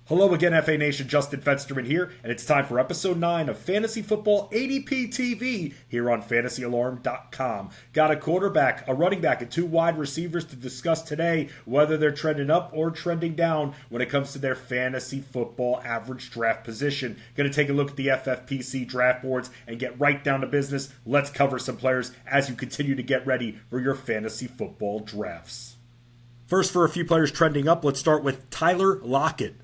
Hello again, FA Nation. Justin Fensterman here, and it's time for episode 9 of Fantasy Football ADP TV here on FantasyAlarm.com. Got a quarterback, a running back, and 2 wide receivers to discuss today, whether they're trending up or trending down when it comes to their fantasy football average draft position. Going to take a look at the FFPC draft boards and get right down to business. Let's cover some players as you continue to get ready for your fantasy football drafts. First, for a few players trending up, let's start with Tyler Lockett.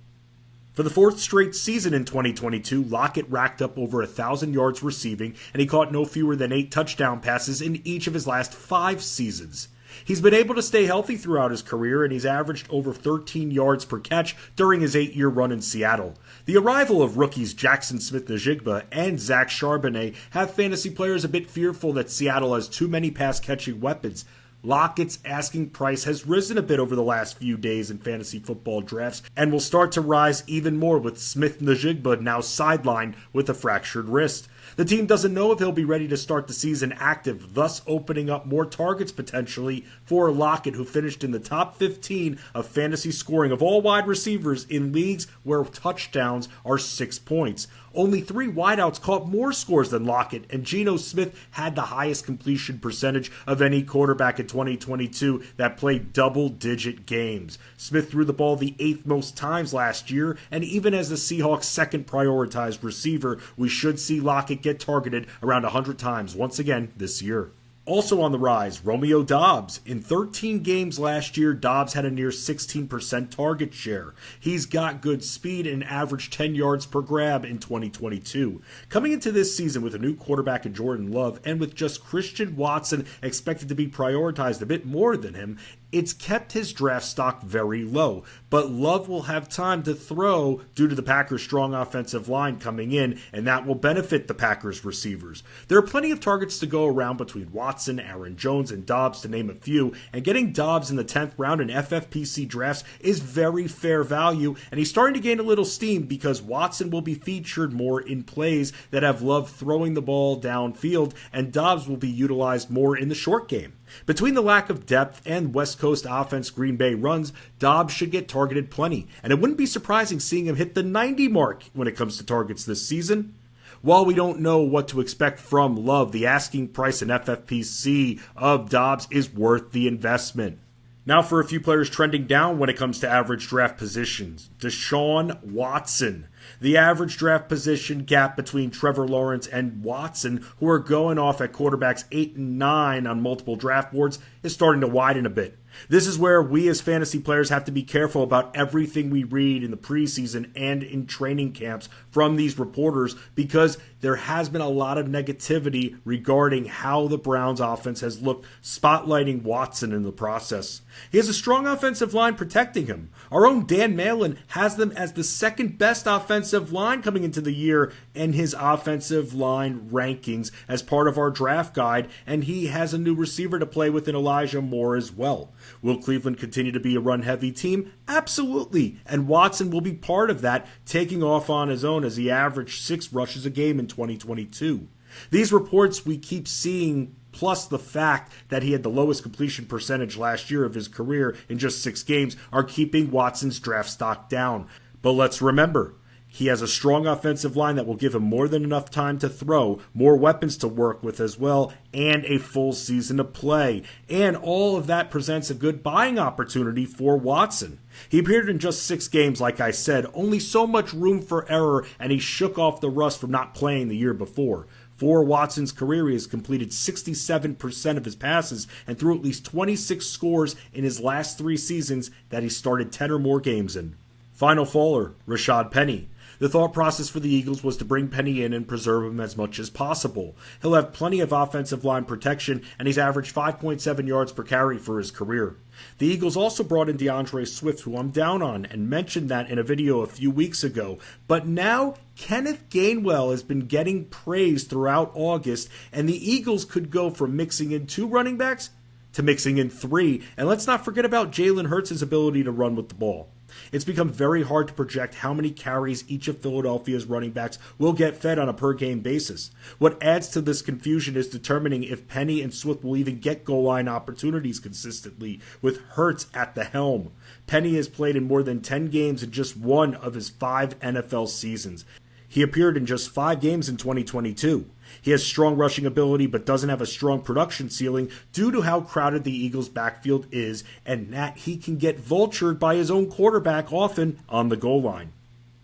For the 4th straight season in 2022, Lockett racked up over 1,000 yards receiving, and he caught no fewer than 8 touchdown passes in each of his last 5 seasons. He's been able to stay healthy throughout his career, and he's averaged over 13 yards per catch during his 8-year run in Seattle. The arrival of rookies Jackson Smith-Njigba and Zach Charbonnet have fantasy players a bit fearful that Seattle has too many pass-catching weapons. Lockett's asking price has risen a bit over the last few days in fantasy football drafts and will start to rise even more with Smith-Njigba now sidelined with a fractured wrist. The team doesn't know if he'll be ready to start the season active, thus opening up more targets potentially for Lockett, who finished in the top 15 of fantasy scoring of all wide receivers in leagues where touchdowns are 6 points. Only 3 wideouts caught more scores than Lockett, and Geno Smith had the highest completion percentage of any quarterback in 2022 that played double-digit games. Smith threw the ball the 8th most times last year, and even as the Seahawks' second prioritized receiver, we should see Lockett get targeted around 100 times once again this year. Also on the rise, Romeo Doubs. In 13 games last year, Doubs had a near 16% target share. He's got good speed and averaged 10 yards per grab in 2022. Coming into this season with a new quarterback in Jordan Love and with just Christian Watson expected to be prioritized a bit more than him, it's kept his draft stock very low, but Love will have time to throw due to the Packers' strong offensive line coming in, and that will benefit the Packers' receivers. There are plenty of targets to go around between Watson, Aaron Jones, and Doubs, to name a few, and getting Doubs in the 10th round in FFPC drafts is very fair value, and he's starting to gain a little steam because Watson will be featured more in plays that have Love throwing the ball downfield, and Doubs will be utilized more in the short game. Between the lack of depth and West Coast offense Green Bay runs, Doubs should get targeted plenty, and it wouldn't be surprising seeing him hit the 90 mark when it comes to targets this season. While we don't know what to expect from Love, the asking price in FFPC of Doubs is worth the investment. Now for a few players trending down when it comes to average draft positions. Deshaun Watson. The average draft position gap between Trevor Lawrence and Watson, who are going off at quarterbacks 8 and 9 on multiple draft boards, is starting to widen a bit. This is where we as fantasy players have to be careful about everything we read in the preseason and in training camps from these reporters, because there has been a lot of negativity regarding how the Browns offense has looked, spotlighting Watson in the process. He has a strong offensive line protecting him. Our own Dan Malin has them as the second best offensive line coming into the year in his offensive line rankings as part of our draft guide, and he has a new receiver to play with in Elijah Moore as well. Will Cleveland continue to be a run-heavy team? Absolutely, and Watson will be part of that, taking off on his own as he averaged 6 rushes a game in 2022. These reports we keep seeing, plus the fact that he had the lowest completion percentage last year of his career in just 6 games, are keeping Watson's draft stock down. But let's remember, he has a strong offensive line that will give him more than enough time to throw, more weapons to work with as well, and a full season to play. And all of that presents a good buying opportunity for Watson. He appeared in just 6 games, like I said, only so much room for error, and he shook off the rust from not playing the year before. For Watson's career, he has completed 67% of his passes and threw at least 26 scores in his last 3 seasons that he started 10 or more games in. Final faller, Rashaad Penny. The thought process for the Eagles was to bring Penny in and preserve him as much as possible. He'll have plenty of offensive line protection, and he's averaged 5.7 yards per carry for his career. The Eagles also brought in DeAndre Swift, who I'm down on, and mentioned that in a video a few weeks ago. But now Kenneth Gainwell has been getting praise throughout August, and the Eagles could go from mixing in 2 running backs to mixing in 3. And let's not forget about Jalen Hurts' ability to run with the ball. It's become very hard to project how many carries each of Philadelphia's running backs will get fed on a per-game basis. What adds to this confusion is determining if Penny and Swift will even get goal line opportunities consistently, with Hurts at the helm. Penny has played in more than 10 games in just one of his 5 NFL seasons. He appeared in just 5 games in 2022. He has strong rushing ability but doesn't have a strong production ceiling due to how crowded the Eagles' backfield is and that he can get vultured by his own quarterback often on the goal line.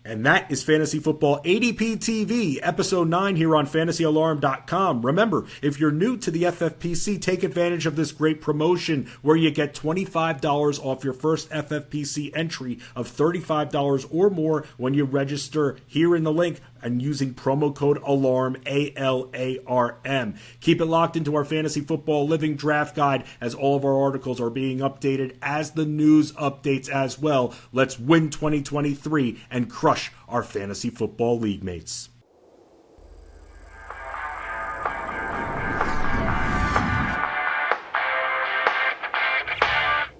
And that is Fantasy Football ADP TV, Episode 9 here on FantasyAlarm.com. Remember, if you're new to the FFPC, take advantage of this great promotion where you get $25 off your first FFPC entry of $35 or more when you register here in the link and using promo code ALARM, A-L-A-R-M. Keep it locked into our Fantasy Football Living Draft Guide as all of our articles are being updated as the news updates as well. Let's win 2023 and crush our Fantasy Football League mates.